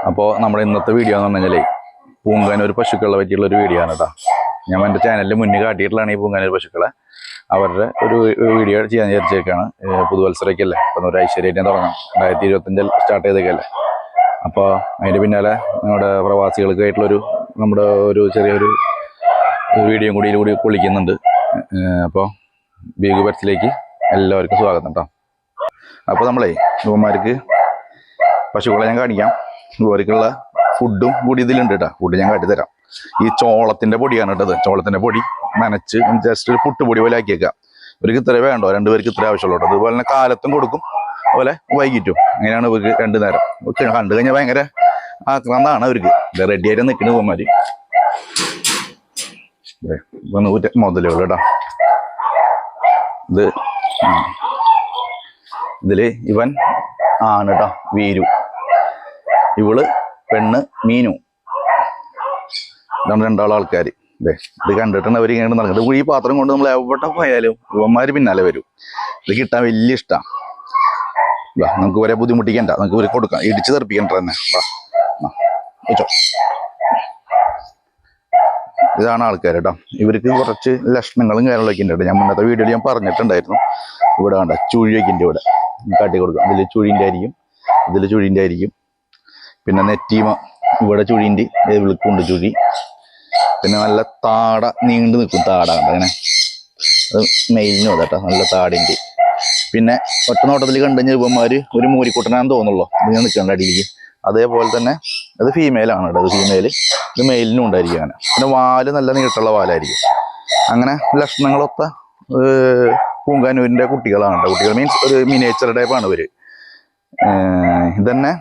അപ്പോൾ നമ്മുടെ ഇന്നത്തെ വീഡിയോ എന്ന് പറഞ്ഞു കഴിഞ്ഞാൽ പൂങ്കാനൂർ പശുക്കളെ പറ്റിയുള്ള ഒരു വീഡിയോ ആണ് കേട്ടോ. ഞാൻ എൻ്റെ ചാനലിൽ മുന്നേ കാട്ടിയിട്ടുള്ളതാണ് ഈ പൂങ്കാനൂർ പശുക്കളെ. അവരുടെ ഒരു വീഡിയോ ചെയ്യാൻ വിചാരിച്ചേക്കാണ്. പുതുവത്സരമൊക്കെയല്ലേ, അപ്പം ഒരു ഐശ്വര്യമായിട്ട് തുടങ്ങാം. 2025 സ്റ്റാർട്ട് ചെയ്തേക്കല്ലേ. അപ്പോൾ അതിൻ്റെ പിന്നാലെ നമ്മുടെ പ്രവാസികൾക്കായിട്ടുള്ളൊരു നമ്മുടെ ഒരു ചെറിയൊരു വീഡിയോ കൂടി ഇതിലൂടെ പൊളിക്കുന്നുണ്ട്. അപ്പോൾ ബീഗ് പെറ്റ്സിലേക്ക് എല്ലാവർക്കും സ്വാഗതം കേട്ടോ. അപ്പോൾ നമ്മളെ ഇവന്മാർക്ക് പശുക്കളെ ഞാൻ കാണിക്കാം. ഇവർക്കുള്ള ഫുഡും കൂടി ഇതിലുണ്ട് കേട്ടോ. ഫുഡ് ഞാൻ കാട്ടിത്തരാം. ഈ ചോളത്തിൻ്റെ പൊടിയാണ് കേട്ടത്. ചോളത്തിൻ്റെ പൊടി നനച്ച് ജസ്റ്റ് ഒരു പുട്ടുപൊടി പോലെ ആക്കിയേക്കാം. ഇവർക്ക് ഇത്ര വേണ്ടോ, 2 പേർക്ക് ഇത്ര ആവശ്യമുള്ളൂ കേട്ടോ. അതുപോലെ തന്നെ കാലത്തും കൊടുക്കും, അതുപോലെ വൈകിട്ടും. അങ്ങനെയാണ് ഇവർക്ക് 2 നേരം. കണ്ടു കഴിഞ്ഞാൽ ഭയങ്കര ആക്രാന്താണ് അവർക്ക്. ഇത് റെഡി ആയിട്ട് നിൽക്കുന്ന ഇവന്മാർ. മുതലുകൾ കേട്ടോ. ഇതില് ഇവൻ ആണ് കേട്ടോ, വീരു. ഇവള് പെണ്ണ് മീനു. ഇതാണ് 2 ആൾക്കാർ. ഇത് കണ്ടിട്ടാണ് അവർ ഇങ്ങനെ നടക്കുന്നത്. ഈ പാത്രം കൊണ്ട് നമ്മൾ എവിടെ പോയാലും ഇവന്മാര് പിന്നാലെ വരും. ഇത് കിട്ടാൻ വലിയ ഇഷ്ടമാണ്. നമുക്ക് ഇവരെ ബുദ്ധിമുട്ടിക്കണ്ട, നമുക്ക് ഇവരെ കൊടുക്കാം, ഇടിച്ച് തെറിപ്പിക്കണ്ട തന്നെ. വെച്ചോ. ഇതാണ് ആൾക്കാർ കേട്ടോ. ഇവർക്ക് കുറച്ച് ലക്ഷണങ്ങളും കാര്യങ്ങളൊക്കെ ഉണ്ട് കേട്ടോ. ഞാൻ മുന്നത്തെ വീഡിയോയിൽ ഞാൻ പറഞ്ഞിട്ടുണ്ടായിരുന്നു. ഇവിടെ വേണ്ട ചുഴിയൊക്കെ ഉണ്ട്. ഇവിടെ കാട്ടി കൊടുക്കാം. ഇതിൽ ചുഴിൻ്റെ ആയിരിക്കും, ഇതിൽ ചുഴിൻ്റെ ആയിരിക്കും. പിന്നെ നെറ്റീമ ഇവിടെ ചുഴിൻ്റെ, വിളിക്കുണ്ട് ചുഴി. പിന്നെ നല്ല താട നീണ്ടു നിൽക്കും. താട കണ്ട അങ്ങനെ, അത് മെയിലിനും അതാട്ടോ, നല്ല താടിൻ്റെ. പിന്നെ ഒറ്റ നോട്ടത്തിൽ കണ്ടു കഴിഞ്ഞാൽ ഇവന്മാർ ഒരു മൂരിക്കുട്ടനാന്ന് തോന്നുള്ളൂ. ഇത് ഞാൻ നിൽക്കേണ്ട അടിയിലേക്ക്. അതേപോലെ തന്നെ അത് ഫീമെയിലാണ് കേട്ടോ. അത് ഫീമെയിൽ. ഇത് മെയിലിനും ഉണ്ടായിരിക്കും അങ്ങനെ. പിന്നെ വാല് നല്ല നീട്ടുള്ള വാലായിരിക്കും. അങ്ങനെ ലക്ഷണങ്ങളൊത്ത പൂങ്കാനൂരിൻ്റെ കുട്ടികളാണ് കേട്ടോ. കുട്ടികൾ മീൻസ് ഒരു മിനിയേച്ചർ ടൈപ്പാണ് ഇവർ. ഇതന്നെ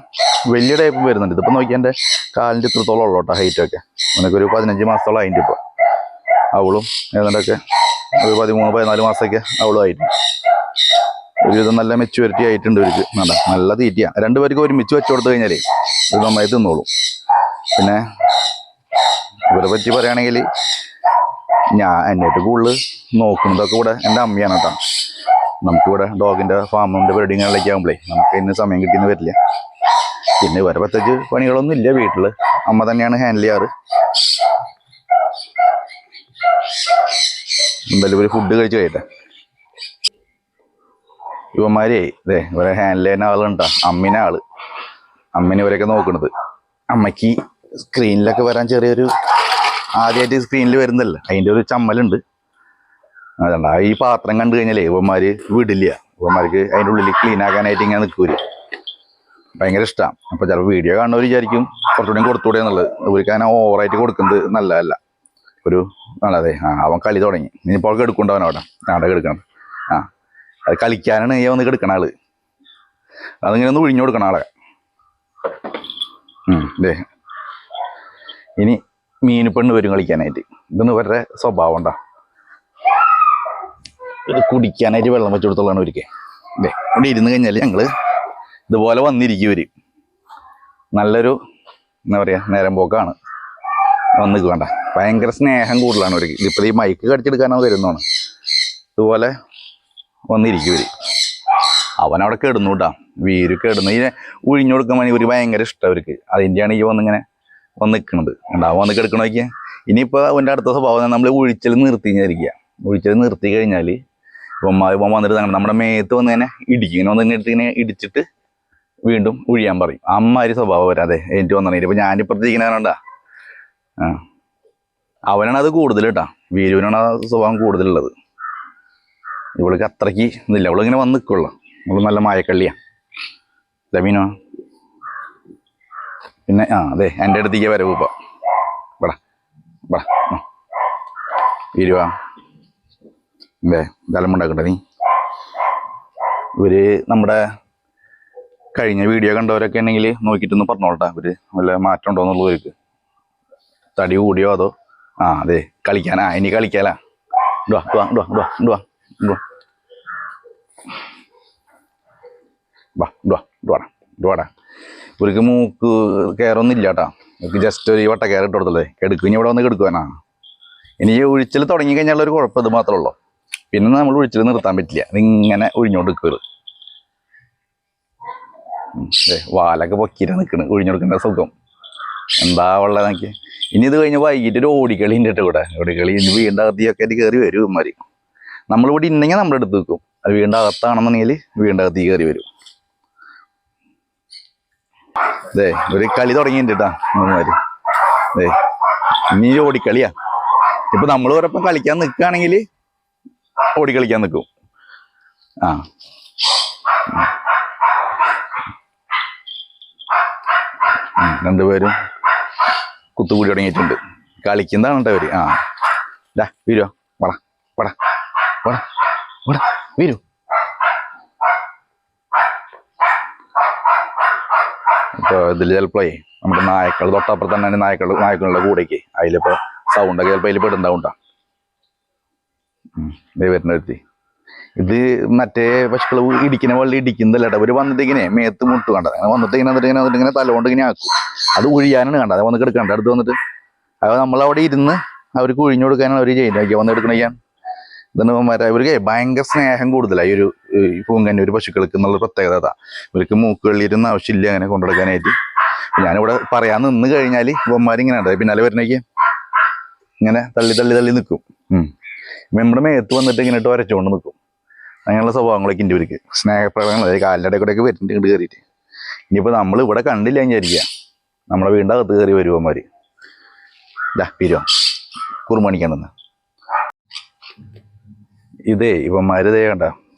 വലിയ ടൈപ്പ് വരുന്നുണ്ട്. ഇതിപ്പോൾ നോക്കിയാൽ എൻ്റെ കാലിൻ്റെ ഇത്രത്തോളം ഉള്ളൂ കേട്ടോ ഹൈറ്റൊക്കെ. അവനൊക്കെ ഒരു 15 മാസത്തോളം ആയിട്ട്. ഇപ്പോൾ അവളും ഏതാണ്ടൊക്കെ ഒരു 13-14 മാസമൊക്കെ അവളും ആയിട്ട്. ഒരുവിധം നല്ല മെച്യൂരിറ്റി ആയിട്ടുണ്ട് ഇവർക്ക്. നല്ല തീറ്റയാണ്. 2 പേർക്ക് ഒരുമിച്ച് വെച്ചു കൊടുത്തു കഴിഞ്ഞാൽ ഇത് നന്നായി തിന്നോളും. പിന്നെ ഇവരെ പറ്റി പറയുകയാണെങ്കിൽ എന്നിട്ട് കൂടുതൽ നോക്കുന്നതൊക്കെ ഇവിടെ എൻ്റെ അമ്മയാണ് കേട്ടോ. നമുക്കിവിടെ ഡോഗിൻ്റെ ഫാമിൻ്റെ ബെഡിങ്ങുകളിലേക്ക് ആകുമ്പോഴേ നമുക്ക് ഇന്ന് സമയം കിട്ടിയെന്ന് വരില്ല. പിന്നെ ഇവരെ പ്രത്യേകിച്ച് പണികളൊന്നും ഇല്ല. വീട്ടിൽ അമ്മ തന്നെയാണ് ഹാൻഡിൽ ചെയ്യാറ്. എന്തായാലും ഇവർ ഫുഡ് കഴിച്ച് കഴിയട്ടെ. ഇവന്മാരേ ഇവരെ ഹാൻഡിൽ ചെയ്യുന്ന ആളുണ്ടാ, അമ്മിനെ ആള്. അമ്മിനെ ഇവരൊക്കെ നോക്കണത്. അമ്മയ്ക്ക് സ്ക്രീനിലൊക്കെ വരാൻ ചെറിയൊരു ആദ്യമായിട്ട് സ്ക്രീനിൽ വരുന്നല്ല, അതിൻ്റെ ഒരു ചമ്മലുണ്ട്. അതണ്ട ഈ പാത്രം കണ്ടു കഴിഞ്ഞാലേ ഇവന്മാര് വിടില്ല. ഇവന്മാർക്ക് അതിൻ്റെ ഉള്ളിൽ ക്ലീൻ ആക്കാനായിട്ട് ഇങ്ങനെ നിൽക്കൂര്. ഭയങ്കര ഇഷ്ടമാണ്. അപ്പോൾ ചിലപ്പോൾ വീഡിയോ കാണുന്നവർ വിചാരിക്കും കുറച്ചുകൂടി കൊടുത്തുകൂടെ എന്നുള്ളത്. ഇവർക്ക് അങ്ങനെ ഓവറായിട്ട് കൊടുക്കുന്നത് നല്ലതല്ല. ഒരു നല്ലതേ അവൻ കളി തുടങ്ങി. ഇനിയിപ്പോൾ എടുക്കുന്നുണ്ടാവൻ അവിടെ എടുക്കണം. അത് കളിക്കാനാണ് ഈ വന്ന് എടുക്കണ ആള്. അതിങ്ങനെ ഒന്ന് ഒഴിഞ്ഞു കൊടുക്കണ ആളെ. ഇനി മീന് പെണ്ണ് വരും കളിക്കാനായിട്ട്. ഇതൊന്നും ഇവരുടെ സ്വഭാവം ഉണ്ടാ. ഇത് കുടിക്കാനായിട്ട് വെള്ളം വെച്ചു കൊടുത്തോളാണ് ഒരിക്കൽ. ഇവിടെ ഇരുന്ന് കഴിഞ്ഞാൽ ഞങ്ങൾ ഇതുപോലെ വന്നിരിക്കും. ഇവർ നല്ലൊരു എന്താ പറയുക, നേരം പോക്കാണ്. വന്നിക്ക് വേണ്ട, ഭയങ്കര സ്നേഹം കൂടുതലാണ് അവർക്ക്. ഇതിപ്പോൾ ഈ മൈക്ക് കടിച്ചെടുക്കാനോ വരുന്നതാണ്. ഇതുപോലെ വന്നിരിക്കും ഇവർ. അവനവിടെ കിടന്നു കേട്ടാ. വീര് കിടന്ന് ഇതിനെ ഒഴിഞ്ഞു കൊടുക്കാൻ വേണ്ടി ഇവർ ഭയങ്കര ഇഷ്ടം അവർക്ക്. അതിൻ്റെയാണ് ഈ വന്നിങ്ങനെ വന്ന് നിൽക്കുന്നത്. ഉണ്ടാവും വന്ന് കിടക്കണ നോക്കിയാൽ. ഇനിയിപ്പോൾ അവൻ്റെ അടുത്ത സ്വഭാവം നമ്മൾ ഒഴിച്ചൽ നിർത്തി കഴിഞ്ഞായിരിക്കുക. ഒഴിച്ചൽ നിർത്തി കഴിഞ്ഞാൽ ഇവൻ വന്നിട്ട് നമ്മുടെ മേത്ത് വന്ന് തന്നെ ഇടിക്കും. ഇങ്ങനെ വന്ന് ഇങ്ങനെ ഇടിച്ചിട്ട് വീണ്ടും ഒഴിയാൻ പറയും. അമ്മാതിരി സ്വഭാവം വരാതെ എനിക്ക് വന്നിട്ട്. ഇപ്പം ഞാനിപ്പുറത്തേക്കിനാണ്ടാ. അവനാണ് അത് കൂടുതൽ കേട്ടാ. വീരുവിനാണ് ആ സ്വഭാവം കൂടുതലുള്ളത്. ഇവൾക്ക് അത്രയ്ക്ക് ഇതില്ല. അവളിങ്ങനെ വന്ന് നിൽക്കുള്ളൂ. അവൾ നല്ല മായക്കള്ളിയാണ്. ലമീനോ പിന്നെ അതെ എൻ്റെ അടുത്തേക്ക് വരവ്. ഇപ്പം ഇവിടെ ഇവിടെ വീരുവാ തലമുണ്ടാക്കട്ടെ നീ. ഇവര് നമ്മുടെ കഴിഞ്ഞ വീഡിയോ കണ്ടവരൊക്കെ ഉണ്ടെങ്കിൽ നോക്കിയിട്ടൊന്ന് പറഞ്ഞോളട്ടെ. ഇവര് വല്ല മാറ്റം ഉണ്ടോ എന്നുള്ളവർക്ക്. തടി കൂടിയോ അതോ അതെ കളിക്കാനാ. ഇനി കളിക്കാലാ. ഇവർക്ക് മൂക്ക് കയറൊന്നും ഇല്ല കേട്ടാ. ഇവർക്ക് ജസ്റ്റ് ഒരു വട്ട കയറിട്ട് കൊടുത്തല്ലേ കെടുക്കും. ഇനി ഇവിടെ വന്ന് കെടുക്കുവാനാ. ഇനി ഒഴിച്ചിൽ തുടങ്ങി കഴിഞ്ഞാൽ ഒരു കുഴപ്പം ഇത് മാത്രമേ ഉള്ളൂ. പിന്നെ നമ്മൾ ഒഴിച്ചിൽ നിർത്താൻ പറ്റില്ല. ഇതിങ്ങനെ ഒഴിഞ്ഞോണ്ട് നിൽക്കരുത്. വാലൊക്കെ പൊക്കിയിട്ട് നിൽക്കണ് ഒഴിഞ്ഞെടുക്കേണ്ട സുഖം എന്താ ഉള്ളത് നോക്കി. ഇനി ഇത് കഴിഞ്ഞ് വൈകിട്ട് ഒരു ഓടിക്കളി ഉണ്ട് കേട്ടോ. ഓടിക്കളി ഇനി വീടിൻ്റെ അകത്തേക്ക് ആയിട്ട് കയറി വരും ഇവന്മാര്. നമ്മളിവിടെ ഉണ്ടെങ്കിൽ നമ്മുടെ അടുത്ത് നിൽക്കും. അത് വീടിൻ്റെ അകത്താണെന്നുണ്ടെങ്കിൽ വീടിൻ്റെ അകത്തേക്ക് കയറി വരും. അതെ ഒരു കളി തുടങ്ങിയിട്ടുണ്ട് കേട്ടാ ഇവന്മാര്. അതെ ഇനി ഓടിക്കളിയാ. ഇപ്പൊ നമ്മൾ ഓരോപ്പം കളിക്കാൻ നിൽക്കുകയാണെങ്കിൽ ഓടിക്കളിക്കാൻ നിൽക്കും. ആ രണ്ടുപേരും കുത്തുകൂടി തുടങ്ങിയിട്ടുണ്ട്. കളിക്കുന്നതാണ് കേട്ടോ അവര്. വരുവോ വട വട വട വട വരൂ. ഇപ്പൊ ഇതിൽ ചിലപ്പോഴേ നമ്മുടെ നായക്കൾ തൊട്ടപ്പുറത്ത് തന്നെ നായക്കളുടെ കൂടേക്ക് അതിലിപ്പോ സൗണ്ടൊക്കെ ചിലപ്പോൾ അതിൽ പെടുണ്ടാവുണ്ടാ. വരുന്നെടുത്തി ഇത് മറ്റേ പശുക്കൾ ഇടിക്കുന്ന വെള്ളം ഇടിക്കുന്നതല്ല കേട്ടോ. അവര് വന്നിട്ട് ഇങ്ങനെ മേത്ത് മുട്ട് കണ്ട വന്നിട്ട് ഇങ്ങനെ തലകൊണ്ട് ഇങ്ങനെ ആക്കും. അത് ഒഴിയാനാണ് കണ്ട. അത് വന്നിട്ട് എടുക്കണ്ട അടുത്ത് വന്നിട്ട് അത് നമ്മളവിടെ ഇരുന്ന് അവർക്ക് ഒഴിഞ്ഞു കൊടുക്കാനാണ് അവർ ചെയ്യുന്നത്. വന്ന് എടുക്കണയ്യാൻ ഇതാണ് ഇവർക്ക് ഭയങ്കര സ്നേഹം കൂടുതലാണ് ഈ ഒരു പൂങ്കന്നെ ഒരു പശുക്കൾക്ക് എന്നുള്ള പ്രത്യേകത. ഇവർക്ക് മൂക്കുകളിലിരുന്ന ആവശ്യമില്ല അങ്ങനെ കൊണ്ടെടുക്കാനായിട്ട്. ഞാനിവിടെ പറയാൻ നിന്ന് കഴിഞ്ഞാൽ ഇവന്മാരിങ്ങനെ ഉണ്ട് പിന്നാലെ വരണേക്ക് ഇങ്ങനെ തള്ളി തള്ളി തള്ളി നിൽക്കും. നമ്മുടെ മേത്ത് വന്നിട്ട് ഇങ്ങനെ ഒരച്ചുകൊണ്ട് നിൽക്കും. അങ്ങനെയുള്ള സ്വഭാവങ്ങളൊക്കെ ഉണ്ട് ഇവർക്ക്. സ്നേഹപ്രകടനങ്ങൾ അതായത് കാലിൻ്റെ ഇടയ്ക്കൂടെയൊക്കെ വരുന്നുണ്ട് ഇങ്ങോട്ട് കയറിയിട്ട്. ഇനിയിപ്പോൾ നമ്മൾ ഇവിടെ കണ്ടില്ല എന്ന് വിചാരിക്കുക. നമ്മുടെ വീടിൻ്റെ അകത്ത് കയറി വരുവന്മാർ. വരുവാ കുറുമണിക്കണ്ടെന്ന് ഇതേ ഇവന്മാരിതേ കണ്ട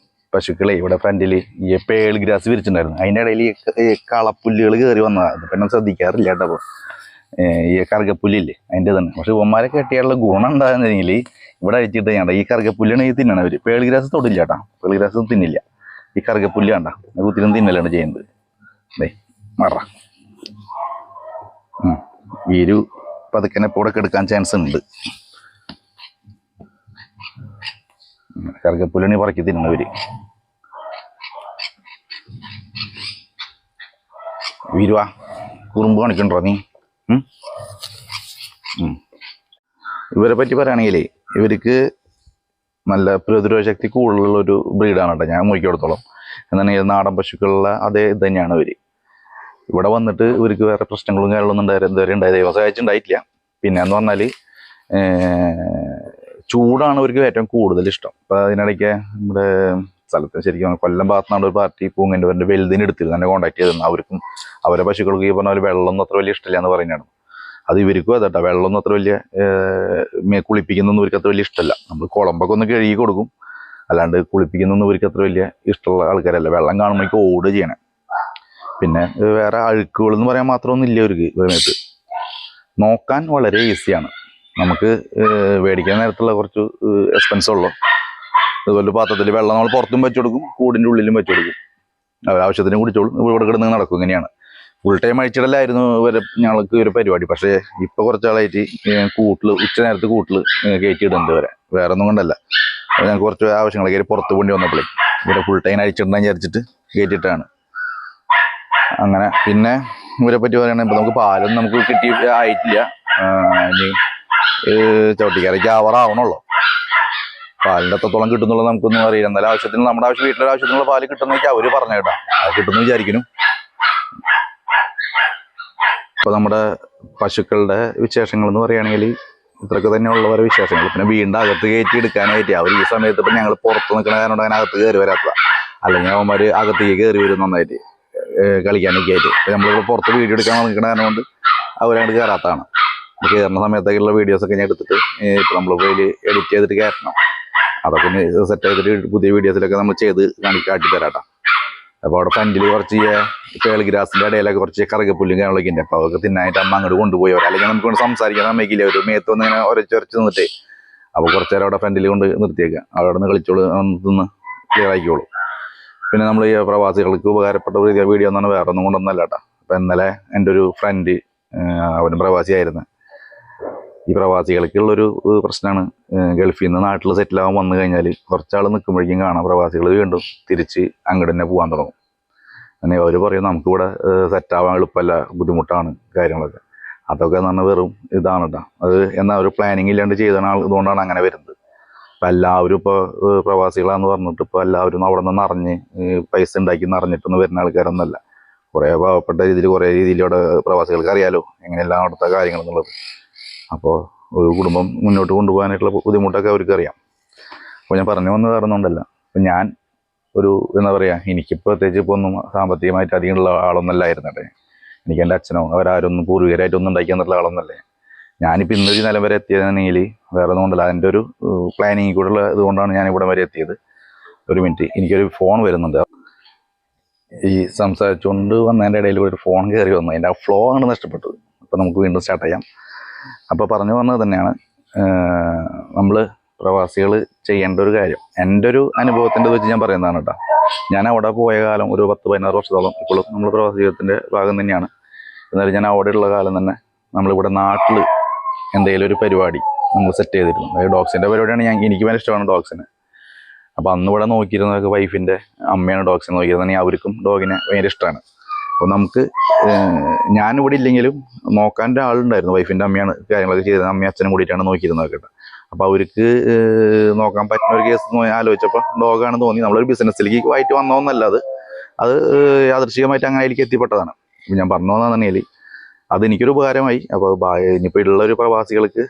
പശുക്കളെ ഇവിടെ ഫ്രണ്ടിൽ ഈ പേൾ ഗ്രാസ് വിരിച്ചിട്ടുണ്ടായിരുന്നു. അതിൻ്റെ ഇടയിൽ ഈ കളപ്പുല്ലുകൾ കയറി വന്നതാണ്. ഇപ്പം ഞാൻ ശ്രദ്ധിക്കാറില്ല കേട്ടോ. അപ്പോൾ ഈ കറുകപ്പുല്ലില്ലേ അതിൻ്റെ തന്നെ. പക്ഷെ ഇവന്മാരെ കെട്ടിയുള്ള ഗുണം എന്താണെന്നുണ്ടെങ്കിൽ ഇവിടെ അഴിച്ചിട്ട് ചെയ്യണ്ട ഈ കറുകപ്പുല്ലാണ് ഈ തിന്നണം അവർ. പേൾ ഗ്രാസ് തൊടില്ല കേട്ടോ. പേൾ ഗ്രാസ് തിന്നില്ല. ഈ കറുകപ്പുല്ല് കണ്ട കുത്തിനും തിന്നലാണ് ചെയ്യുന്നത്. അതെ മറ വീരു പതുക്കനെ കൂടെ എടുക്കാൻ ചാൻസ് ഉണ്ട്. കറുകപ്പുല്ലാണ് പറക്കി തിന്നവര്. വീരുവാ കുറുമ്പ് കാണിക്കണ്ടോ നീ? ഇവരെ പറ്റി പറയുകയാണെങ്കിലേ ഇവർക്ക് നല്ല പ്രതിരോധ ശക്തി കൂടുതലുള്ള ഒരു ബ്രീഡാണ് കേട്ടോ ഞാൻ നോക്കിയെടുത്തോളം. എന്നാണെങ്കിൽ നാടൻ പശുക്കളുടെ അതേ ഇത് തന്നെയാണ് ഇവർ. ഇവിടെ വന്നിട്ട് ഇവർക്ക് വേറെ പ്രശ്നങ്ങളും കാര്യങ്ങളൊന്നും ഇതുവരെ ഉണ്ടായത് ദൈവസഹായിച്ചുണ്ടായിട്ടില്ല. പിന്നെ എന്ന് പറഞ്ഞാൽ ചൂടാണ് ഇവർക്ക് ഏറ്റവും കൂടുതൽ ഇഷ്ടം. അപ്പം അതിനിടയ്ക്ക് നമ്മുടെ സ്ഥലത്ത് ശരിക്കും കൊല്ലം ഭാഗത്തുനിന്നാണ് ഒരു പാർട്ടി പൂങ്കൻ്റെ വലുതിന് എടുത്തിരുന്നു എന്നെ കോൺടാക്ട് ചെയ്തിരുന്നു. അവർക്കും അവരെ പശുക്കൾക്ക് ഈ പറഞ്ഞ പോലെ വെള്ളമൊന്നും അത്ര വലിയ ഇഷ്ടമില്ല എന്ന് പറയുന്നതാണ്. അത് ഇവർക്കും അതെട്ടോ വെള്ളമൊന്നും അത്ര വലിയ കുളിപ്പിക്കുന്നൊന്നും ഇവർക്ക് അത്ര വലിയ ഇഷ്ടമല്ല. നമ്മൾ കുളമ്പൊക്കെ ഒന്ന് കഴുകി കൊടുക്കും. അല്ലാണ്ട് കുളിപ്പിക്കുന്നൊന്നും ഇവർക്ക് അത്ര വലിയ ഇഷ്ടമുള്ള ആൾക്കാരല്ല. വെള്ളം കാണുമ്പോഴേക്ക് ഓട് ചെയ്യണം. പിന്നെ വേറെ അഴുക്കുകൾ എന്ന് പറയാൻ മാത്രമൊന്നും ഇല്ല അവർക്ക്. ഇതിനകത്ത് നോക്കാൻ വളരെ ഈസിയാണ്. നമുക്ക് മേടിക്കാൻ നേരത്തുള്ള കുറച്ച് എക്സ്പെൻസ് ഉള്ളൂ. അതുപോലെ പാത്രത്തിൽ വെള്ളം നമ്മൾ പുറത്തും വെച്ചു കൊടുക്കും, കൂടിൻ്റെ ഉള്ളിലും വെച്ചു കൊടുക്കും. ആവശ്യത്തിന് കുടിച്ചോളും. ഇവിടെ കിടന്ന് നടക്കും. ഇങ്ങനെയാണ് ഫുൾ ടൈം അഴിച്ചിടലായിരുന്നു ഞങ്ങൾക്ക് ഒരു പരിപാടി. പക്ഷേ ഇപ്പോൾ കുറച്ചാളായിട്ട് കൂട്ടിൽ ഉച്ച നേരത്ത് കൂട്ടിൽ കയറ്റി ഇടുന്നുണ്ട് വരെ. വേറെ ഒന്നും കൊണ്ടല്ല. ഞങ്ങൾക്ക് കുറച്ച് ആവശ്യങ്ങളൊക്കെ പുറത്ത് കൊണ്ടി വന്നപ്പോഴേ ഇവരെ ഫുൾ ടൈം അഴിച്ചിടണമെന്ന് വിചാരിച്ചിട്ട് കയറ്റിയിട്ടാണ്. അങ്ങനെ പിന്നെ ഇവരെ പറ്റി പറയുകയാണെങ്കിൽ ഇപ്പം നമുക്ക് പാലൊന്നും നമുക്ക് കിട്ടി ആയിട്ടില്ല. ഇനി ചവിട്ടിക്കരയ്ക്ക് ആവറാവണുള്ളൂ. പാലിൻ്റെ എത്രത്തോളം കിട്ടുന്നുള്ളത് നമുക്കൊന്നും അറിയില്ല. എന്നാലും ആവശ്യത്തിന് നമ്മുടെ വീട്ടിലൊരു ആവശ്യത്തിനുള്ള പാല് കിട്ടുന്നതൊക്കെ അവർ പറഞ്ഞു കേട്ടാ. അത് കിട്ടുമെന്ന് വിചാരിക്കുന്നു. ഇപ്പോൾ നമ്മുടെ പശുക്കളുടെ വിശേഷങ്ങൾ എന്ന് പറയുകയാണെങ്കിൽ ഇത്രയൊക്കെ തന്നെയുള്ളവരെ വിശേഷങ്ങൾ. പിന്നെ വീണ്ടും അകത്ത് കയറ്റി എടുക്കാനായിട്ട് അവർ ഈ സമയത്ത് ഇപ്പം ഞങ്ങൾ പുറത്ത് നിൽക്കുന്ന കാരണം അങ്ങനെ അകത്ത് കയറി വരാത്തതാണ്. അല്ലെങ്കിൽ അവന്മാർ അകത്തേക്ക് കയറി വരും നന്നായിട്ട് കളിക്കാനൊക്കെ ആയിട്ട്. ഇപ്പം നമ്മളിവിടെ പുറത്ത് വീഡിയോ എടുക്കാൻ നിൽക്കുന്ന കാരണം കൊണ്ട് അവരങ്ങോട്ട് കയറാത്തതാണ്. കയറുന്ന സമയത്തേക്കുള്ള വീഡിയോസൊക്കെ ഞാൻ എടുത്തിട്ട് ഇപ്പം നമ്മൾ പോയി എഡിറ്റ് ചെയ്തിട്ട് കയറ്റണം. അതൊക്കെ സെറ്റ് ചെയ്തിട്ട് പുതിയ വീഡിയോസിലൊക്കെ നമ്മൾ ചെയ്ത് കാട്ടിത്തരാട്ടോ. അപ്പോൾ അവിടെ ഫ്രണ്ടിൽ കുറച്ച് പേൾ ഗ്രാസിൻ്റെ ഇടയിലൊക്കെ കുറച്ച് കറുകപ്പുല്ലും കാര്യങ്ങളൊക്കെ ഉണ്ട്. അപ്പോൾ അതൊക്കെ തിന്നായിട്ട് അമ്മ അങ്ങോട്ട് കൊണ്ടുപോയി. അല്ലെങ്കിൽ നമുക്ക് കൊണ്ട് സംസാരിക്കാൻ സമ്മതിക്കില്ല. ഒരു മേത്ത് വന്ന് ഇങ്ങനെ ഉരച്ച് നിന്നിട്ടേ. അപ്പോൾ കുറച്ച് നേരം അവിടെ ഫ്രണ്ടിൽ കൊണ്ട് നിർത്തിയേക്കാം. അവിടെ നിന്ന് കളിച്ചോളൂ, തിന്ന് ക്ലിയർ ആക്കിക്കോളൂ. പിന്നെ നമ്മൾ ഈ പ്രവാസികൾക്ക് ഉപകാരപ്പെട്ട വീഡിയോ എന്നാണ് വേറെ ഒന്നും കൊണ്ടൊന്നല്ല കേട്ടോ. അപ്പോൾ ഇന്നലെ എൻ്റെ ഒരു ഫ്രണ്ട് അവനും പ്രവാസിയായിരുന്നു. ഈ പ്രവാസികൾക്കുള്ളൊരു പ്രശ്നമാണ് ഗൾഫിൽ നിന്ന് നാട്ടിൽ സെറ്റിലാവാൻ വന്നു കഴിഞ്ഞാൽ കുറച്ചാൾ നിൽക്കുമ്പോഴേക്കും കാണാം പ്രവാസികൾ വീണ്ടും തിരിച്ച് അങ്ങോട്ട് തന്നെ പോകാൻ തുടങ്ങും. അങ്ങനെ അവർ പറയും നമുക്കിവിടെ സെറ്റാവാൻ എളുപ്പമല്ല, ബുദ്ധിമുട്ടാണ് കാര്യങ്ങളൊക്കെ. അതൊക്കെ എന്ന് പറഞ്ഞാൽ വെറും ഇതാണ് കേട്ടോ. അത് എന്നാൽ ഒരു പ്ലാനിങ് ഇല്ലാണ്ട് ചെയ്ത ഇതുകൊണ്ടാണ് അങ്ങനെ വരുന്നത്. ഇപ്പം എല്ലാവരും ഇപ്പോൾ പ്രവാസികളാന്ന് പറഞ്ഞിട്ട് ഇപ്പോൾ എല്ലാവരും അവിടെ നിന്ന് അറിഞ്ഞ് പൈസ ഉണ്ടാക്കി നിറഞ്ഞിട്ടൊന്നും വരുന്ന ആൾക്കാരൊന്നുമല്ല. കുറേ പാവപ്പെട്ട രീതിയിൽ കുറേ രീതിയിലൂടെ പ്രവാസികൾക്ക് അറിയാലോ എങ്ങനെയെല്ലാം അവിടുത്തെ കാര്യങ്ങൾ എന്നുള്ളത്. അപ്പോൾ ഒരു കുടുംബം മുന്നോട്ട് കൊണ്ടുപോകാനായിട്ടുള്ള ബുദ്ധിമുട്ടൊക്കെ അവർക്ക് അറിയാം. അപ്പോൾ ഞാൻ പറഞ്ഞു വന്നത് കാരണമുണ്ടല്ല. അപ്പം ഞാൻ ഒരു എന്താ പറയുക, എനിക്കിപ്പോൾ പ്രത്യേകിച്ച് ഇപ്പോൾ ഒന്നും സാമ്പത്തികമായിട്ട് അധികമുള്ള ആളൊന്നല്ലായിരുന്നട്ടെ. എനിക്ക് എൻ്റെ അച്ഛനോ അവരാരൊന്നും പൂർവികരായിട്ടൊന്നും ഉണ്ടാക്കി തന്നിട്ടുള്ള ആളൊന്നല്ലേ. ഞാനിപ്പോൾ ഇന്നൊരു നിലം വരെ എത്തിയതെന്നുണ്ടെങ്കിൽ വേറെ ഒന്നും കൊണ്ടല്ല, അതിൻ്റെ ഒരു പ്ലാനിങ് കൂടെ ഉള്ള ഇതുകൊണ്ടാണ് ഞാൻ ഇവിടെ വരെ എത്തിയത്. ഒരു മിനിറ്റ്, എനിക്കൊരു ഫോൺ വരുന്നുണ്ട്. ഈ സംസാരിച്ചുകൊണ്ട് വന്നതിൻ്റെ ഇടയിൽ ഒരു ഫോൺ കയറി വന്നു, അതിൻ്റെ ആ ഫ്ലോ ആണ് നഷ്ടപ്പെട്ടത്. അപ്പോൾ നമുക്ക് വീണ്ടും സ്റ്റാർട്ട് ചെയ്യാം. അപ്പോൾ പറഞ്ഞു വന്നത് തന്നെയാണ്, നമ്മൾ പ്രവാസികൾ ചെയ്യേണ്ട ഒരു കാര്യം. എൻ്റെ ഒരു അനുഭവത്തിൻ്റെ വെച്ച് ഞാൻ പറയുന്നതാണ് കേട്ടോ. ഞാൻ അവിടെ പോയ കാലം ഒരു 10-16 വർഷത്തോളം ഇപ്പോഴും നമ്മൾ പ്രവാസി ജീവിതത്തിൻ്റെ ഭാഗം തന്നെയാണ്. എന്നാലും ഞാൻ അവിടെയുള്ള കാലം തന്നെ നമ്മളിവിടെ നാട്ടിൽ എന്തെങ്കിലും ഒരു പരിപാടി നമ്മൾ സെറ്റ് ചെയ്തിരുന്നു. അതായത് ഡോഗ്സിൻ്റെ പരിപാടിയാണ്. എനിക്ക് ഭയങ്കര ഇഷ്ടമാണ് ഡോഗ്സിന്. അപ്പോൾ അന്ന് ഇവിടെ നോക്കിയിരുന്നതൊക്കെ വൈഫിൻ്റെ അമ്മയാണ് ഡോഗ്സിനെ നോക്കിയിരുന്നത്. അവർക്കും ഡോഗിനെ ഭയങ്കര ഇഷ്ടമാണ്. അപ്പോൾ നമുക്ക് ഞാനിവിടെ ഇല്ലെങ്കിലും നോക്കാൻ ഒരാളുണ്ടായിരുന്നു. വൈഫിൻ്റെ അമ്മയാണ് കാര്യങ്ങളൊക്കെ ചെയ്തത്. അമ്മയും അച്ഛനും കൂടിയിട്ടാണ് നോക്കിയിരുന്നത് കേട്ടോ. അപ്പോൾ അവർക്ക് നോക്കാൻ പറ്റുന്ന ഒരു കേസ് ആലോചിച്ചപ്പോൾ ഡോഗാണെന്ന് തോന്നി. നമ്മളൊരു ബിസിനസ്സിലേക്ക് ആയിട്ട് വന്നോന്നല്ല, അത് യാദൃശ്ചികമായിട്ട് അങ്ങനെ അതിലേക്ക് എത്തിപ്പെട്ടതാണ്. ഞാൻ പറഞ്ഞു വന്നതെന്നുണ്ടെങ്കിൽ അതെനിക്കൊരു ഉപകാരമായി. അപ്പോൾ ഇനിയിപ്പോൾ ഉള്ളൊരു പ്രവാസികൾക്ക്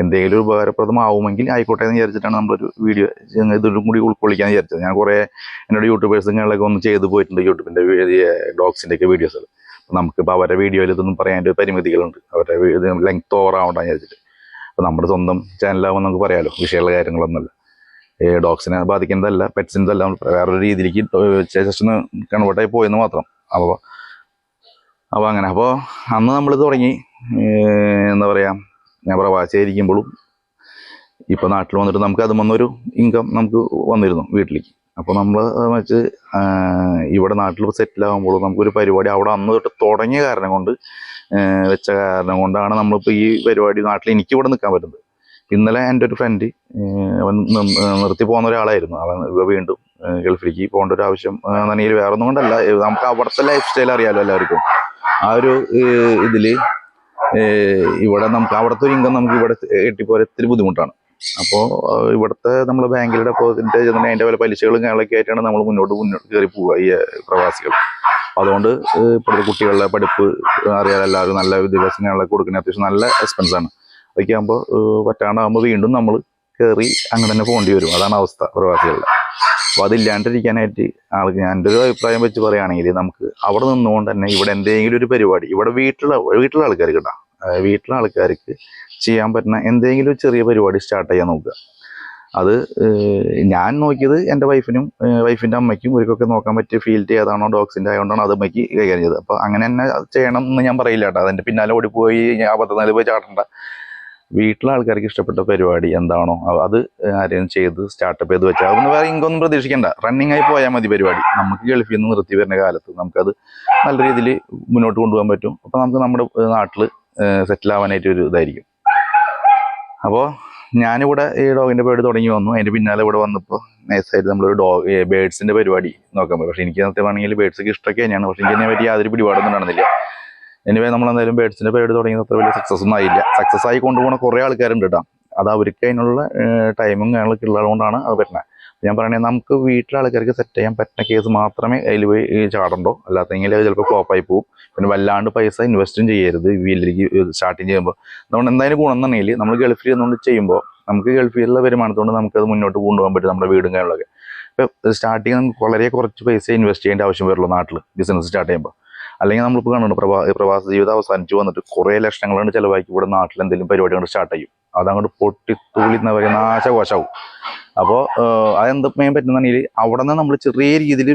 എന്തെങ്കിലും ഒരു ഉപകാരപ്രദമാവുമെങ്കിൽ ആയിക്കോട്ടെ എന്ന് വിചാരിച്ചിട്ടാണ് നമ്മളൊരു വീഡിയോ ഇതിലും കൂടി ഉൾക്കൊള്ളിക്കാൻ വിചാരിച്ചത്. ഞാൻ കുറേ എന്നോട് യൂട്യൂബേഴ്സുകളൊക്കെ ഒന്ന് ചെയ്തു പോയിട്ടുണ്ട്, യൂട്യൂബിൻ്റെ ഡോഗ്സിൻ്റെയൊക്കെ വീഡിയോസുകൾ. അപ്പോൾ നമുക്കിപ്പോൾ അവരുടെ വീഡിയോയിൽ ഇതൊന്നും പറയാൻ്റെ പരിമിതികളുണ്ട്, അവരുടെ ലെങ്ത് ഓവറാവണ്ടെന്ന് വിചാരിച്ചിട്ട്. അപ്പോൾ നമ്മുടെ സ്വന്തം ചാനലാകുമ്പോൾ നമുക്ക് പറയാമല്ലോ, വിഷയമുള്ള കാര്യങ്ങളൊന്നുമല്ല. ഡോഗ്സിനെ ബാധിക്കുന്നതല്ല, പെറ്റ്സിൻ്റെതല്ല, വേറൊരു രീതിയിലേക്ക് ജസ്റ്റ് ഒന്ന് കൺവേർട്ടായി പോയെന്ന് മാത്രം. അപ്പോൾ അങ്ങനെ. അപ്പോൾ അന്ന് നമ്മൾ തുടങ്ങി, എന്താ പറയുക, ഞാൻ പ്രവാസിയായിരിക്കുമ്പോഴും ഇപ്പോൾ നാട്ടിൽ വന്നിട്ട് നമുക്ക് അത് വന്നൊരു ഇൻകം നമുക്ക് വന്നിരുന്നു വീട്ടിലേക്ക്. അപ്പോൾ നമ്മൾ വെച്ച് ഇവിടെ നാട്ടിൽ സെറ്റിലാകുമ്പോഴും നമുക്കൊരു പരിപാടി അവിടെ അന്ന് തൊട്ട് തുടങ്ങിയ കാരണം കൊണ്ട് വെച്ച കാരണം കൊണ്ടാണ് നമ്മളിപ്പോൾ ഈ പരിപാടി നാട്ടിൽ എനിക്കിവിടെ നിൽക്കാൻ പറ്റുന്നത്. ഇന്നലെ എൻ്റെ ഒരു ഫ്രണ്ട്, അവൻ നിർത്തി പോകുന്ന ഒരാളായിരുന്നു. അവൻ വീണ്ടും ഗൾഫിലേക്ക് പോകേണ്ട ഒരു ആവശ്യം എന്നുണ്ടെങ്കിൽ വേറെ ഒന്നും കൊണ്ടല്ല, നമുക്ക് അവിടുത്തെ ലൈഫ് സ്റ്റൈൽ അറിയാമല്ലോ എല്ലാവർക്കും. ആ ഒരു ഇതിൽ ഇവിടെ നമുക്ക് അവിടുത്തെ ഒരു ഇൻകം നമുക്ക് ഇവിടെ കിട്ടിപ്പോരാൻ ഇത്തിരി ബുദ്ധിമുട്ടാണ്. അപ്പോൾ ഇവിടുത്തെ നമ്മൾ ബാങ്കിൽ ഡെപ്പോസിറ്റ് ചെയ്തിട്ടുണ്ടെങ്കിൽ അതിൻ്റെ വല്ല പലിശകളും കാര്യങ്ങളൊക്കെ ആയിട്ടാണ് നമ്മൾ മുന്നോട്ട് കയറി പോവുക ഈ പ്രവാസികൾ. അതുകൊണ്ട് ഇപ്പോഴത്തെ കുട്ടികളുടെ പഠിപ്പ് അറിയാതെ എല്ലാവരും നല്ല വിദ്യാഭ്യാസം കാര്യങ്ങളൊക്കെ കൊടുക്കുന്നത് അത്യാവശ്യം നല്ല എക്സ്പെൻസാണ്. അതൊക്കെ ആകുമ്പോൾ പറ്റാണ്ടാകുമ്പോൾ വീണ്ടും നമ്മൾ കയറി അങ്ങനെ തന്നെ പോകേണ്ടി വരും. അതാണ് അവസ്ഥ പ്രവാസികളുടെ. അപ്പോൾ അതില്ലാണ്ടിരിക്കാനായിട്ട് ഞാൻ എൻ്റെ ഒരു അഭിപ്രായം വെച്ച് പറയുകയാണെങ്കിൽ നമുക്ക് അവിടെ നിന്നുകൊണ്ട് തന്നെ ഇവിടെ എന്തെങ്കിലും ഒരു പരിപാടി ഇവിടെ വീട്ടിലുള്ള ആൾക്കാർക്ക് കേട്ടോ, വീട്ടിലെ ആൾക്കാർക്ക് ചെയ്യാൻ പറ്റുന്ന എന്തെങ്കിലും ഒരു ചെറിയ പരിപാടി സ്റ്റാർട്ട് ചെയ്യാൻ നോക്കുക. അത് ഞാൻ നോക്കിയത് എൻ്റെ വൈഫിൻ്റെ അമ്മയ്ക്കും ഇവർക്കൊക്കെ നോക്കാൻ പറ്റിയ ഫീൽഡ് ഏതാണോ ഡോഗ്സിൻ്റെ ആയതുകൊണ്ടാണ് അത് അമ്മയ്ക്ക് കൈകാര്യം ചെയ്തത്. അപ്പോൾ അങ്ങനെ തന്നെ ചെയ്യണം എന്ന് ഞാൻ പറയില്ല കേട്ടോ. അതിൻ്റെ പിന്നാലെ ഓടിപ്പോയി ഞാൻ 14 പോയി ചാടണ്ട. വീട്ടിലെ ആൾക്കാർക്ക് ഇഷ്ടപ്പെട്ട പരിപാടി എന്താണോ അത് ആരെയും ചെയ്ത് സ്റ്റാർട്ടപ്പ് ചെയ്ത് വെച്ചാൽ അതൊന്നും വേറെ ഇങ്ങൊന്നും പ്രതീക്ഷിക്കേണ്ട, റണ്ണിങ് ആയി പോയാൽ മതി പരിപാടി. നമുക്ക് ഗൾഫിൽ നിന്ന് നിർത്തി വരുന്ന കാലത്ത് നമുക്കത് നല്ല രീതിയിൽ മുന്നോട്ട് കൊണ്ടുപോകാൻ പറ്റും. അപ്പോൾ നമുക്ക് നമ്മുടെ നാട്ടിൽ സെറ്റിൽ ആവാനായിട്ട് ഒരു ഇതായിരിക്കും. അപ്പോൾ ഞാനിവിടെ ഈ ഡോഗിൻ്റെ പരിപാടി തുടങ്ങി വന്നു. അതിൻ്റെ പിന്നാലെ ഇവിടെ വന്നപ്പോൾ നൈസായിട്ട് നമ്മളൊരു ബേഡ്സിൻ്റെ പരിപാടി നോക്കാൻ പോയി. പക്ഷേ എനിക്ക് നേരത്തെ വേണമെങ്കിൽ ബേഡ്സൊക്കെ ഇഷ്ടമൊക്കെ തന്നെയാണ്. പക്ഷേ എനിക്ക് അതിനെ പറ്റി യാതൊരു പിടിപാടൊന്നും നടന്നില്ല. എനിവേ നമ്മളെന്തായാലും ബേഡ്സിൻ്റെ പരിപാടി തുടങ്ങിയത് അത്ര വലിയ സക്സസ് ഒന്നും ആയില്ല. സക്സസ് ആയി കൊണ്ടുപോകുന്ന കുറേ ആൾക്കാരുണ്ട് കേട്ടോ. അത് അവർക്ക് അതിനുള്ള ടൈമും കാര്യങ്ങളൊക്കെ ഉള്ളതുകൊണ്ടാണ് അത് പറ്റുന്നത്. ഞാൻ പറയണേ, നമുക്ക് വീട്ടിലെ ആൾക്കാർക്ക് സെറ്റ് ചെയ്യാൻ പറ്റുന്ന കേസ് മാത്രമേ അതിൽ പോയി ചാടണ്ടോ, അല്ലാത്തെങ്കിൽ അത് ചിലപ്പോൾ ഫ്ലോപ്പായി പോകും. പിന്നെ വല്ലാണ്ട് പൈസ ഇൻവെസ്റ്റും ചെയ്യരുത് വീട്ടിലേക്ക് സ്റ്റാർട്ടിങ് ചെയ്യുമ്പോൾ. അതുകൊണ്ട് എന്തായാലും ഗുണം എന്നുണ്ടെങ്കിൽ നമ്മൾ ഗൾഫിൽ നിന്നുകൊണ്ട് ചെയ്യുമ്പോൾ നമുക്ക് ഗൾഫിലുള്ള വരുമാനത്തോണ്ട് നമുക്കത് മുന്നോട്ട് കൊണ്ടുപോകാൻ പറ്റും നമ്മുടെ വീടും കാര്യങ്ങളൊക്കെ. ഇപ്പോൾ സ്റ്റാർട്ടിങ് നമുക്ക് വളരെ കുറച്ച് പൈസ ഇൻവെസ്റ്റ് ചെയ്യേണ്ട ആവശ്യം വരുള്ളൂ നാട്ടിൽ ബിസിനസ് സ്റ്റാർട്ട് ചെയ്യുമ്പോൾ. അല്ലെങ്കിൽ നമ്മളിപ്പോൾ കാണുന്നുണ്ട് പ്രവാസ ജീവിതം അവസാനിച്ച് വന്നിട്ട് കുറേ ലക്ഷങ്ങളാണ് ചിലവാക്കി ഇവിടെ നാട്ടിൽ എന്തെങ്കിലും പരിപാടി കൊണ്ട് സ്റ്റാർട്ട് ചെയ്യും. അതങ്ങോട്ട് പൊട്ടിത്തൂളിന്ന് പറയുന്ന നാശകോശാവും. അപ്പോൾ അതെന്താ ചെയ്യാൻ പറ്റുന്നുണ്ടെങ്കിൽ അവിടെ നിന്ന് നമ്മൾ ചെറിയ രീതിയിൽ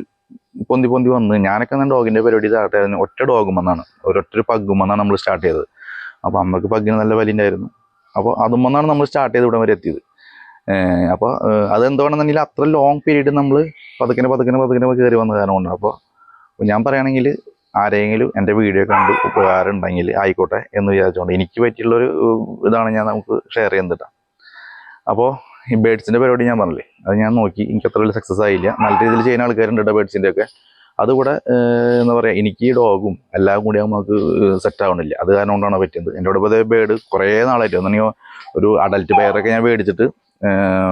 പൊന്തി വന്ന്, ഞാനൊക്കെ ഡോഗിൻ്റെ പരിപാടി സ്റ്റാർട്ട് ആയിരുന്നു ഒറ്റ ഡോഗും വന്നാണ്, ഒരൊറ്റ പഗ്ഗും വന്നാണ് നമ്മൾ സ്റ്റാർട്ട് ചെയ്തത്. അപ്പോൾ അമ്മക്ക് പഗ്ഗിന് നല്ല വലിയുണ്ടായിരുന്നു. അപ്പോൾ അതും വന്നാണ് നമ്മൾ സ്റ്റാർട്ട് ചെയ്ത് ഇവിടെ വരെ എത്തിയത്. അപ്പോൾ അതെന്തുകൊണ്ടെന്നുണ്ടെങ്കിൽ അത്ര ലോങ് പീരീഡ് നമ്മൾ പതുക്കനെ കയറി വന്ന കാരണം കൊണ്ട്. അപ്പോൾ ഞാൻ പറയുകയാണെങ്കിൽ ആരെങ്കിലും എൻ്റെ വീഡിയോ കണ്ട് ഉപകാരം ഉണ്ടെങ്കിൽ ആയിക്കോട്ടെ എന്ന് വിചാരിച്ചുകൊണ്ട് എനിക്ക് പറ്റിയുള്ളൊരു ഇതാണ് ഞാൻ നമുക്ക് ഷെയർ ചെയ്യുന്നത്. അപ്പോൾ ഈ ബേഡ്സിൻ്റെ പരിപാടി ഞാൻ പറഞ്ഞില്ലേ, അത് ഞാൻ നോക്കി, എനിക്ക് അത്ര വലിയ സക്സസ് ആയില്ല. നല്ല രീതിയിൽ ചെയ്യുന്ന ആൾക്കാരുണ്ട് കേട്ടോ ബേഡ്സിൻ്റെ ഒക്കെ. അതുകൂടെ എന്താ പറയുക, എനിക്ക് ഈ ഡോഗും എല്ലാം കൂടി നമുക്ക് സെറ്റ് ആവണില്ല. അത് കാരണം കൊണ്ടാണ് പറ്റിയത്. എൻ്റെ കൂടെ ഇപ്പോൾ ബേഡ് കുറേ നാളായിട്ട് ഒന്നെങ്കിൽ ഒരു അഡൽറ്റ് പെയറൊക്കെ ഞാൻ മേടിച്ചിട്ട്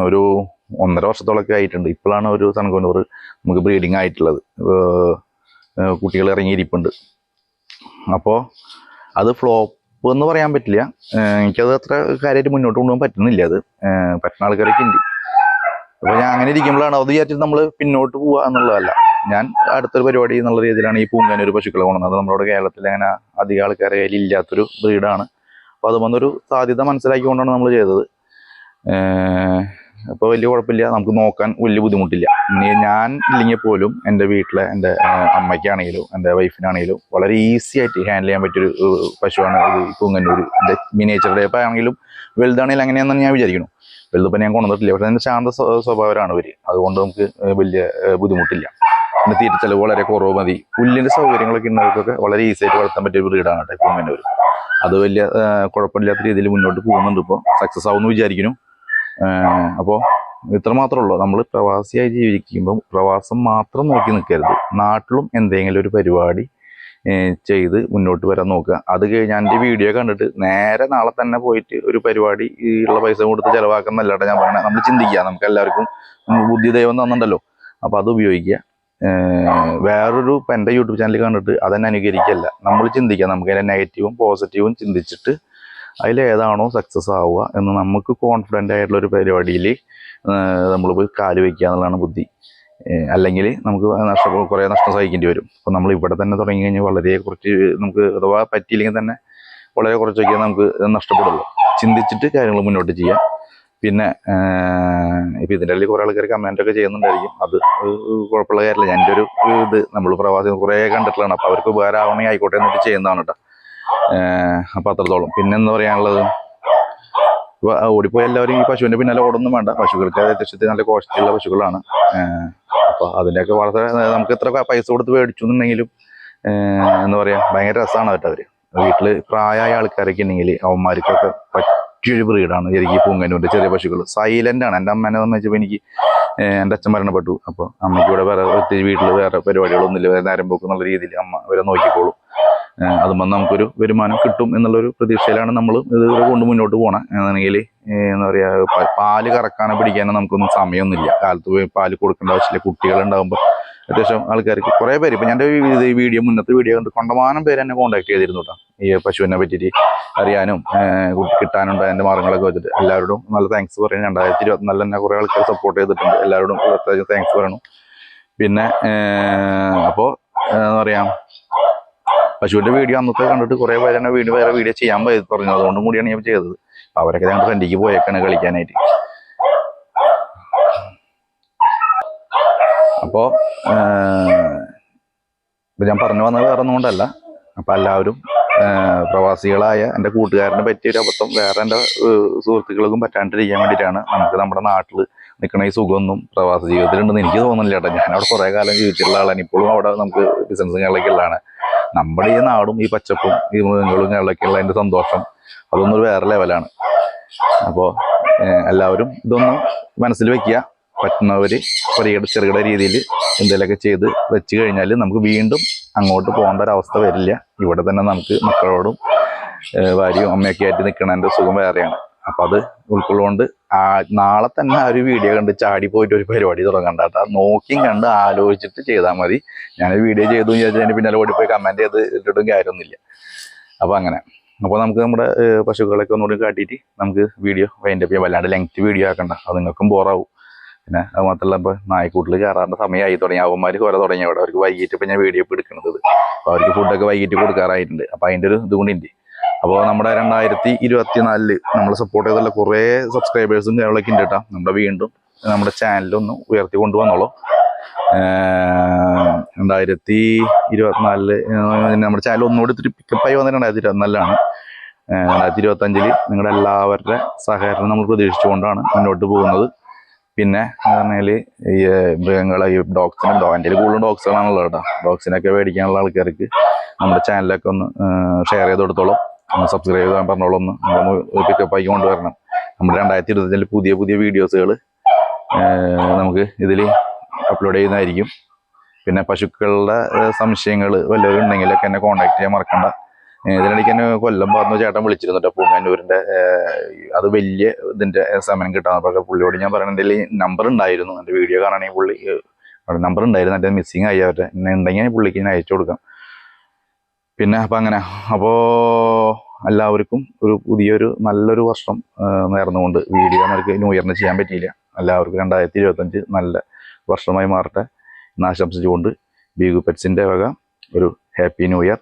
ഒരു 1.5 വർഷത്തോളമൊക്കെ ആയിട്ടുണ്ട്. ഇപ്പോഴാണ് ഒരു സൺകോനൂർ നമുക്ക് ബ്രീഡിങ് ആയിട്ടുള്ളത്. കുട്ടികൾ ഇറങ്ങിയിരിപ്പുണ്ട്. അപ്പോൾ അത് ഫ്ലോപ്പ് എന്ന് പറയാൻ പറ്റില്ല. എനിക്കത് അത്ര കാര്യമായിട്ട് മുന്നോട്ട് കൊണ്ടുപോകാൻ പറ്റുന്നില്ല. അത് പറ്റുന്ന ആൾക്കാരൊക്കെ ഉണ്ട്. അപ്പോൾ ഞാൻ അങ്ങനെ ഇരിക്കുമ്പോഴാണ് അത് വിചാരിച്ചിട്ട് നമ്മൾ പിന്നോട്ട് പോവുക എന്നുള്ളതല്ല. ഞാൻ അടുത്തൊരു പരിപാടി എന്നുള്ള രീതിയിലാണ് ഈ പൂങ്കാനൂർ പശുക്കളെ കൊണ്ടുവന്നത്. നമ്മുടെ കേരളത്തിൽ അങ്ങനെ അധികം ആൾക്കാരെ കയ്യിൽ ഇല്ലാത്തൊരു ബ്രീഡാണ്. അപ്പോൾ അത് വന്നൊരു സാധ്യത മനസ്സിലാക്കിക്കൊണ്ടാണ് നമ്മൾ ചെയ്തത്. അപ്പോൾ വലിയ കുഴപ്പമില്ല, നമുക്ക് നോക്കാൻ വലിയ ബുദ്ധിമുട്ടില്ല. ഇനി ഞാൻ ഇല്ലെങ്കിൽ പോലും എൻ്റെ വീട്ടിലെ എൻ്റെ അമ്മയ്ക്കാണെങ്കിലും എൻ്റെ വൈഫിനാണെങ്കിലും വളരെ ഈസി ആയിട്ട് ഹാൻഡിൽ ചെയ്യാൻ പറ്റിയൊരു പശുവാണ് ഇത് പൂങ്കാനൂർ. എൻ്റെ മിനിയേച്ചർ ടൈപ്പ് ആണെങ്കിലും വലുതാണെങ്കിലും അങ്ങനെയാണെന്ന് ഞാൻ വിചാരിക്കുന്നു. വലുതിപ്പോൾ ഞാൻ കൊണ്ടുവന്നിട്ടില്ല. പക്ഷേ അതിൻ്റെ ശാന്ത സ്വഭാവമാണ് ഇവർ. അതുകൊണ്ട് നമുക്ക് വലിയ ബുദ്ധിമുട്ടില്ല. പിന്നെ തീറ്റ ചെലവ് വളരെ കുറവ് മതി. പുല്ലിൻ്റെ സൗകര്യങ്ങളൊക്കെ ഉള്ളവർക്കൊക്കെ വളരെ ഈസി ആയിട്ട് വളർത്താൻ പറ്റിയ ബ്രീഡാണ് കേട്ടോ പൂങ്കാനൂർ. അത് വലിയ കുഴപ്പമില്ലാത്ത രീതിയിൽ മുന്നോട്ട് പോകുന്നുണ്ട്. ഇപ്പോൾ സക്സസ് ആവുമെന്ന് വിചാരിക്കുന്നു. അപ്പോൾ ഇത്ര മാത്രമേ ഉള്ളൂ. നമ്മൾ പ്രവാസിയായി ജീവിക്കുമ്പോൾ പ്രവാസം മാത്രം നോക്കി നിൽക്കരുത്. നാട്ടിലും എന്തെങ്കിലും ഒരു പരിപാടി ചെയ്ത് മുന്നോട്ട് വരാൻ നോക്കുക. അത് കഴിഞ്ഞ് എൻ്റെ വീഡിയോ കണ്ടിട്ട് നേരെ നാളെ തന്നെ പോയിട്ട് ഒരു പരിപാടി ഉള്ള പൈസ കൊടുത്ത് ചിലവാക്കുന്നല്ലാട്ടെ ഞാൻ പറഞ്ഞത്. നമ്മൾ ചിന്തിക്കുക, നമുക്ക് എല്ലാവർക്കും ബുദ്ധി ദൈവം തന്നിട്ടുണ്ടല്ലോ. അപ്പോൾ അത് ഉപയോഗിക്കുക. വേറൊരു ഇപ്പം എൻ്റെ യൂട്യൂബ് ചാനൽ കണ്ടിട്ട് അതെന്നെ അനുകരിക്കല്ല. നമ്മൾ ചിന്തിക്കുക, നമുക്ക് അതിൻ്റെ നെഗറ്റീവും പോസിറ്റീവും ചിന്തിച്ചിട്ട് അതിലേതാണോ സക്സസ് ആവുക എന്ന് നമുക്ക് കോൺഫിഡൻ്റ് ആയിട്ടുള്ളൊരു പരിപാടിയിൽ നമ്മൾ പോയി കാല് വയ്ക്കുക എന്നുള്ളതാണ് ബുദ്ധി. അല്ലെങ്കിൽ നമുക്ക് കുറേ നഷ്ടം സഹിക്കേണ്ടി വരും. അപ്പോൾ നമ്മൾ ഇവിടെ തന്നെ തുടങ്ങി കഴിഞ്ഞാൽ വളരെ കുറച്ച് നമുക്ക് അഥവാ പറ്റിയില്ലെങ്കിൽ തന്നെ വളരെ കുറച്ചൊക്കെ നമുക്ക് നഷ്ടപ്പെടുള്ളൂ. ചിന്തിച്ചിട്ട് കാര്യങ്ങൾ മുന്നോട്ട് ചെയ്യാം. പിന്നെ ഇപ്പം ഇതിൻ്റെ ഇടയിൽ കുറേ ആൾക്കാർ കമൻറ്റൊക്കെ ചെയ്യുന്നുണ്ടായിരിക്കും. അത് കുഴപ്പമുള്ള കാര്യമില്ല. എൻ്റെ ഒരു ഇത് നമ്മൾ പ്രവാസികൾ കുറേ കണ്ടിട്ടുള്ളതാണ്. അപ്പോൾ അവർക്ക് ഉപകാരമാവണമെങ്കിൽ ആയിക്കോട്ടെ എന്നിട്ട് ചെയ്യുന്നതാണ് കേട്ടോ. അപ്പോൾ അത്രത്തോളം. പിന്നെ എന്താ പറയാനുള്ളത്, ഓടിപ്പോയി എല്ലാവരും ഈ പശുവിൻ്റെ പിന്നാലെ ഓടൊന്നും വേണ്ട. പശുക്കൾക്ക് അത്യാവശ്യത്തിന് നല്ല കോസ്റ്റ്ലിയുള്ള പശുക്കളാണ്. അപ്പോൾ അതിൻ്റെയൊക്കെ വളരെ നമുക്ക് എത്ര പൈസ കൊടുത്ത് മേടിച്ചു എന്നുണ്ടെങ്കിലും എന്താ പറയുക, ഭയങ്കര രസമാണ് കേട്ടോ. അവർ വീട്ടിൽ പ്രായമായ ആൾക്കാരൊക്കെ ഉണ്ടെങ്കിൽ അവന്മാർക്കൊക്കെ പറ്റിയൊരു ബ്രീഡാണ് ശരിക്കും ഈ പൂങ്കാനൂരിൻ്റെ ചെറിയ പശുക്കൾ. സൈലൻ്റ് ആണ്. എൻ്റെ അമ്മേനെ സംബന്ധിച്ചപ്പോൾ എനിക്ക് എൻ്റെ അച്ഛൻ മരണപ്പെട്ടു. അപ്പോൾ അമ്മയ്ക്ക് ഇവിടെ വേറെ ഒത്തിരി വീട്ടിൽ വേറെ പരിപാടികളൊന്നുമില്ല. നേരം പോക്ക് എന്നുള്ള രീതിയിൽ അമ്മ ഇവരെ നോക്കിക്കോളും. അതുമ്പോൾ നമുക്കൊരു വരുമാനം കിട്ടും എന്നുള്ളൊരു പ്രതീക്ഷയിലാണ് നമ്മൾ ഇത് കൊണ്ട് മുന്നോട്ട് പോകണം. എന്നാണെങ്കിൽ എന്താ പറയുക, പാല് കറക്കാനോ പിടിക്കാനോ നമുക്കൊന്നും സമയമൊന്നുമില്ല. കാലത്ത് പോയി പാല് കൊടുക്കേണ്ട ആവശ്യമില്ല. കുട്ടികളുണ്ടാകുമ്പോൾ അത്യാവശ്യം ആൾക്കാർക്ക് കുറേ പേര്, ഇപ്പം എൻ്റെ വീഡിയോ മുന്നത്തെ വീഡിയോ കണ്ട് കൊണ്ടമാനം പേര് എന്നെ കോൺടാക്ട് ചെയ്തിരുന്നു കേട്ടോ. ഈ പശുവിനെ പറ്റിയിട്ട് അറിയാനും കിട്ടാനുണ്ട് അതിൻ്റെ മാർഗങ്ങളൊക്കെ വെച്ചിട്ട് എല്ലാവരോടും നല്ല താങ്ക്സ് പറയുന്നു. 2024 തന്നെ കുറേ ആൾക്കാർ സപ്പോർട്ട് ചെയ്തിട്ടുണ്ട്. എല്ലാവരോടും പ്രത്യേകം താങ്ക്സ് പറയണം. പിന്നെ അപ്പോൾ എന്താ പറയുക, പശുവിൻ്റെ വീഡിയോ അന്നത്തെ കണ്ടിട്ട് കുറേ പേര് തന്നെ വേറെ വീഡിയോ ചെയ്യാൻ പറഞ്ഞു. അതുകൊണ്ടും കൂടിയാണ് ഞാൻ ചെയ്തത്. അവരൊക്കെ ഞങ്ങൾ ഫ്രണ്ടിലേക്ക് പോയേക്കാണ് കളിക്കാനായിട്ട്. അപ്പോൾ ഇപ്പം ഞാൻ പറഞ്ഞു വന്നത് വേറെ ഒന്നും കൊണ്ടല്ല. അപ്പം എല്ലാവരും പ്രവാസികളായ എൻ്റെ കൂട്ടുകാരനെ പറ്റിയൊരു അബദ്ധം വേറെ എൻ്റെ സുഹൃത്തുക്കൾക്കും പറ്റാണ്ടിരിക്കാൻ വേണ്ടിയിട്ടാണ്. നമുക്ക് നമ്മുടെ നാട്ടിൽ നിൽക്കണ ഈ സുഖമൊന്നും പ്രവാസ ജീവിതത്തിലുണ്ടെന്ന് എനിക്ക് തോന്നുന്നില്ല കേട്ടോ. ഞാനവിടെ കുറേ കാലം ജീവിച്ചിട്ടുള്ള ആളാണ്. ഇപ്പോഴും അവിടെ നമുക്ക് ബിസിനസ്സും കാര്യങ്ങളൊക്കെ ഉള്ളതാണ്. നമ്മുടെ ഈ നാടും ഈ പച്ചപ്പും ഈ മൃഗങ്ങളും കാര്യങ്ങളൊക്കെ ഉള്ള അതിൻ്റെ സന്തോഷം അതൊന്നൊരു വേറെ ലെവലാണ്. അപ്പോൾ എല്ലാവരും ഇതൊന്ന് മനസ്സിൽ വയ്ക്കുക. പറ്റുന്നവർ ചെറുകിട രീതിയിൽ എന്തെങ്കിലുമൊക്കെ ചെയ്ത് വെച്ച് കഴിഞ്ഞാൽ നമുക്ക് വീണ്ടും അങ്ങോട്ട് പോകേണ്ട ഒരവസ്ഥ വരില്ല. ഇവിടെ തന്നെ നമുക്ക് മക്കളോടും ഭാര്യയും അമ്മയൊക്കെ ആയിട്ട് നിൽക്കണതിൻ്റെ സുഖം വേറെയാണ്. അപ്പം അത് ഉൾക്കൊള്ളുകൊണ്ട് നാളെ തന്നെ ആ ഒരു വീഡിയോ കണ്ട് ചാടി പോയിട്ട് ഒരു പരിപാടി തുടങ്ങണ്ട കേട്ടോ. നോക്കിയും കണ്ട് ആലോചിച്ചിട്ട് ചെയ്താൽ മതി. ഞാനൊരു വീഡിയോ ചെയ്തു വിചാരിച്ചതിന് പിന്നാലെ ഓടിപ്പോയി കമൻറ്റ് ചെയ്ത് ഇട്ടിട്ടും കാര്യമൊന്നുമില്ല. അപ്പോൾ അങ്ങനെ. അപ്പോൾ നമുക്ക് നമ്മുടെ പശുക്കളൊക്കെ ഒന്നുകൂടി കാട്ടിയിട്ട് നമുക്ക് വീഡിയോ വൈൻഡപ്പ് ചെയ്യാം. വല്ലാണ്ട് ലെങ്ത് വീഡിയോ ആക്കണ്ട, അത് നിങ്ങൾക്കും ബോറാവും. പിന്നെ അത് മാത്രമല്ല, ഇപ്പോൾ നായ്ക്കൂട്ടിൽ കയറാറുണ്ട് സമയമായി തുടങ്ങി. അവന്മാർ കുറെ തുടങ്ങി. അവിടെ അവർക്ക് വൈകിട്ട് ഇപ്പോൾ ഞാൻ വീഡിയോ ഇപ്പോൾ എടുക്കുന്നത്. അപ്പോൾ അവർക്ക് ഫുഡൊക്കെ വൈകിട്ട് കൊടുക്കാറായിട്ടുണ്ട്. അപ്പോൾ അതിൻ്റെ ഒരു ഇതുകൊണ്ടുണ്ട്. അപ്പോൾ നമ്മുടെ 2024 നമ്മൾ സപ്പോർട്ട് ചെയ്തുള്ള കുറേ സബ്സ്ക്രൈബേഴ്സും കാര്യങ്ങളൊക്കെ ഉണ്ട് കേട്ടോ. നമ്മുടെ വീണ്ടും നമ്മുടെ ചാനലൊന്ന് ഉയർത്തി കൊണ്ടുവന്നോളൂ. 2024 നമ്മുടെ ചാനൽ ഒന്നുകൂടി ഇത്തിരി പിക്കപ്പായി വന്നത് 2024 2025 നിങ്ങളുടെ എല്ലാവരുടെ സഹകരണം നമ്മൾ പ്രതീക്ഷിച്ചുകൊണ്ടാണ് മുന്നോട്ട് പോകുന്നത്. പിന്നെ പറഞ്ഞാൽ ഈ മൃഗങ്ങളെ ഈ ഡോഗ്സിനും എൻ്റെ കൂടുതലും ഡോഗ്സുകളാണുള്ളത് കേട്ടോ. ഡോഗ്സിനൊക്കെ മേടിക്കാനുള്ള ആൾക്കാർക്ക് നമ്മുടെ ചാനലൊക്കെ ഒന്ന് ഷെയർ ചെയ്ത് കൊടുത്തോളൂ. ഒന്ന് സബ്സ്ക്രൈബ് ചെയ്യാൻ പറഞ്ഞോളൂ. ഒന്ന് പിക്കപ്പായി കൊണ്ടുവരണം. നമ്മുടെ 2025 പുതിയ പുതിയ വീഡിയോസുകൾ നമുക്ക് ഇതിൽ അപ്ലോഡ് ചെയ്യുന്നതായിരിക്കും. പിന്നെ പശുക്കളുടെ സംശയങ്ങൾ വല്ലവരും ഉണ്ടെങ്കിലൊക്കെ എന്നെ കോൺടാക്ട് ചെയ്യാൻ മറക്കണ്ട. ഇതിനിടയ്ക്ക് എന്നെ കൊല്ലം പറഞ്ഞു ചേട്ടൻ വിളിച്ചിരുന്നു കേട്ടോ. പൂങ്കാനൂരിൻ്റെ അത് വലിയ ഇതിൻ്റെ സമയം കിട്ടാൻ. പക്ഷേ പുള്ളിയോട് ഞാൻ പറയണതിൽ നമ്പർ ഉണ്ടായിരുന്നു. എൻ്റെ വീഡിയോ കാണണമെങ്കിൽ പുള്ളി അവിടെ നമ്പർ ഉണ്ടായിരുന്നു, എൻ്റെ മിസ്സിങ് ആയി അവരുടെ. ഉണ്ടെങ്കിൽ പുള്ളിക്ക് ഞാൻ അയച്ചു കൊടുക്കാം. പിന്നെ അപ്പം അങ്ങനെ അപ്പോൾ എല്ലാവർക്കും ഒരു പുതിയൊരു നല്ലൊരു വർഷം നേർന്നുകൊണ്ട് വീഡിയോ നമുക്ക് ന്യൂ ഇയറിന് ചെയ്യാൻ പറ്റിയില്ല. എല്ലാവർക്കും 2025 നല്ല വർഷമായി മാറട്ടെ എന്ന് ആശംസിച്ചുകൊണ്ട് ബീഗു പെറ്റ്സിൻ്റെ വക ഒരു ഹാപ്പി ന്യൂ ഇയർ.